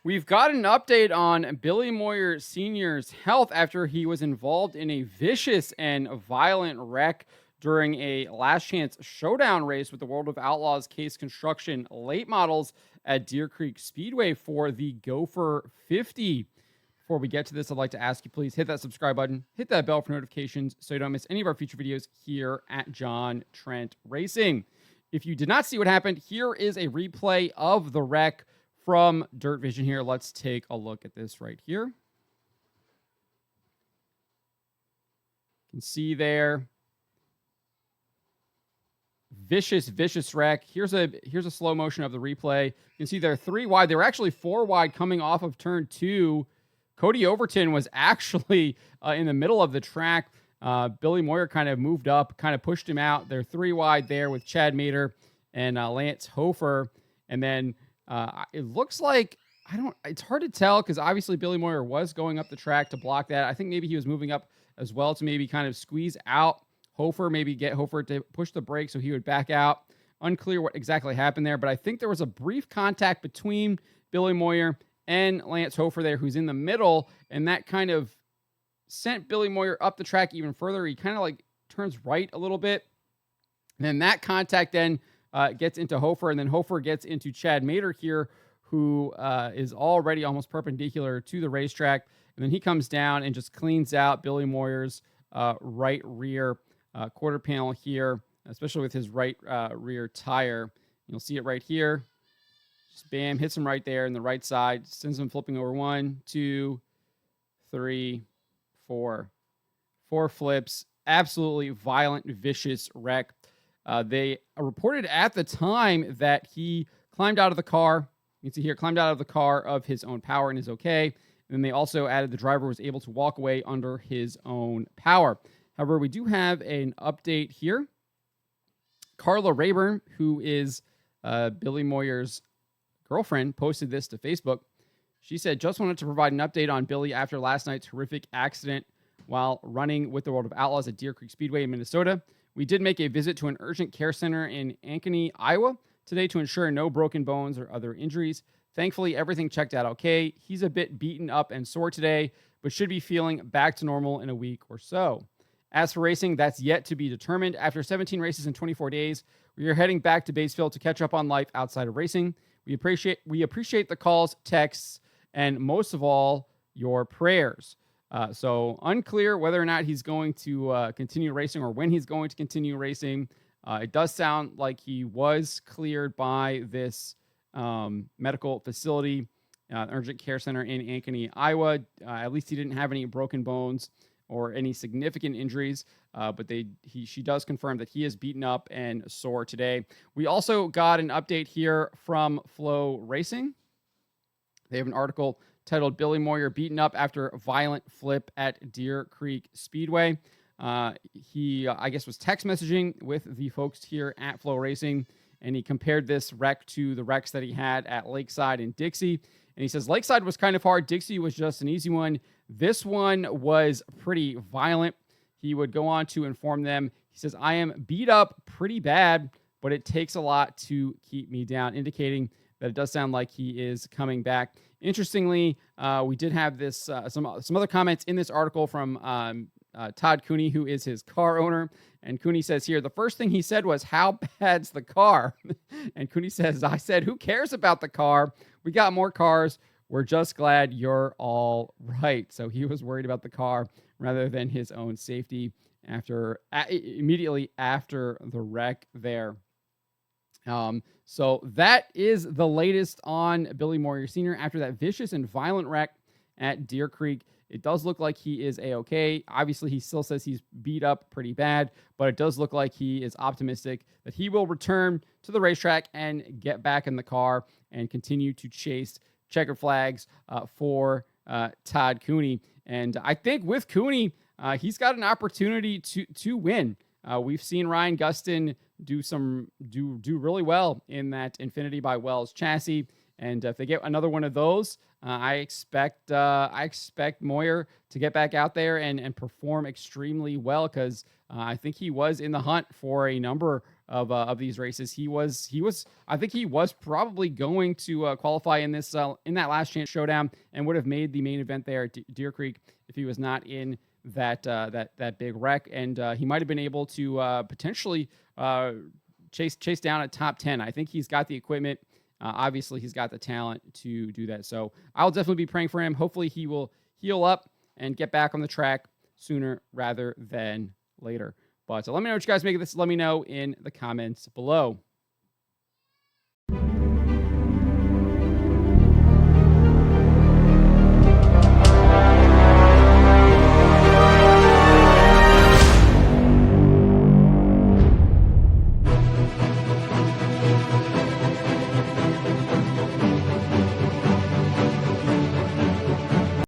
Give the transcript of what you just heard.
We've got an update on Billy Moyer Sr.'s health after he was involved in a vicious and violent wreck during a last chance showdown race with the World of Outlaws Case Construction late models at Deer Creek Speedway for the Gopher 50. Before we get to this, I'd like to ask you, please hit that subscribe button, hit that bell for notifications so you don't miss any of our future videos here at John Trent Racing. If you did not see what happened, here is a replay of the wreck from Dirt Vision here. Let's take a look at this right here. You can see there. Vicious wreck. Here's a slow motion of the replay. You can see they're 3 wide. They were actually 4 wide coming off of turn 2. Cody Overton was actually in the middle of the track. Billy Moyer kind of moved up, kind of pushed him out. They're 3 wide there with Chad Mater and Lance Hofer. And then it looks like, it's hard to tell because obviously Billy Moyer was going up the track to block that. I think maybe he was moving up as well to maybe kind of squeeze out Hofer, maybe get Hofer to push the brake so he would back out. Unclear what exactly happened there, but I think there was a brief contact between Billy Moyer and Lance Hofer there, who's in the middle, and that kind of sent Billy Moyer up the track even further. He kind of like turns right a little bit. And then that contact then gets into Hofer, and then Hofer gets into Chad Mater here, who is already almost perpendicular to the racetrack. And then he comes down and just cleans out Billy Moyer's right rear quarter panel here, especially with his right rear tire. You'll see it right here. Just bam, hits him right there in the right side, sends him flipping over 1, 2, 3, 4. 4 flips. Absolutely violent, vicious wreck. They reported at the time that he climbed out of the car. You can see here, climbed out of the car of his own power and is okay. And then they also added the driver was able to walk away under his own power. However, we do have an update here. Carla Rayburn, who is Billy Moyer's girlfriend, posted this to Facebook. She said, just wanted to provide an update on Billy after last night's horrific accident while running with the World of Outlaws at Deer Creek Speedway in Minnesota. We did make a visit to an urgent care center in Ankeny, Iowa today to ensure no broken bones or other injuries. Thankfully, everything checked out okay. He's a bit beaten up and sore today, but should be feeling back to normal in a week or so. As for racing, that's yet to be determined. After 17 races in 24 days, we are heading back to Batesville to catch up on life outside of racing. We appreciate the calls, texts, and most of all, your prayers. So unclear whether or not he's going to continue racing or when he's going to continue racing. It does sound like he was cleared by this medical facility, urgent care center in Ankeny, Iowa. At least he didn't have any broken bones or any significant injuries, but she does confirm that he is beaten up and sore today. We also got an update here from Flow Racing. They have an article titled Billy Moyer beaten up after a violent flip at Deer Creek Speedway. He, I guess, was text messaging with the folks here at Flow Racing, and he compared this wreck to the wrecks that he had at Lakeside and Dixie. And he says Lakeside was kind of hard. Dixie was just an easy one. This one was pretty violent. He would go on to inform them. He says, I am beat up pretty bad, but it takes a lot to keep me down, indicating that it does sound like he is coming back. Interestingly, we did have this some other comments in this article from Todd Cooney, who is his car owner. And Cooney says here, the first thing he said was, how bad's the car? And Cooney says, I said, who cares about the car? We got more cars. We're just glad you're all right. So he was worried about the car rather than his own safety immediately after the wreck there. So that is the latest on Billy Moyer Sr. after that vicious and violent wreck at Deer Creek. It does look like he is A-okay. Obviously, he still says he's beat up pretty bad, but it does look like he is optimistic that he will return to the racetrack and get back in the car and continue to chase checkered flags for Todd Cooney. And I think with Cooney, he's got an opportunity to win. We've seen Ryan Gustin do really well in that Infinity by Wells chassis. And if they get another one of those, I expect Moyer to get back out there and perform extremely well, because I think he was in the hunt for a number of these races. He was I think he was probably going to qualify in this in that last chance showdown and would have made the main event there at Deer Creek if he was not in that big wreck, and he might have been able to potentially chase down a top 10. I think he's got the equipment. Obviously, he's got the talent to do that. So I'll definitely be praying for him. Hopefully, he will heal up and get back on the track sooner rather than later. But let me know what you guys make of this. Let me know in the comments below.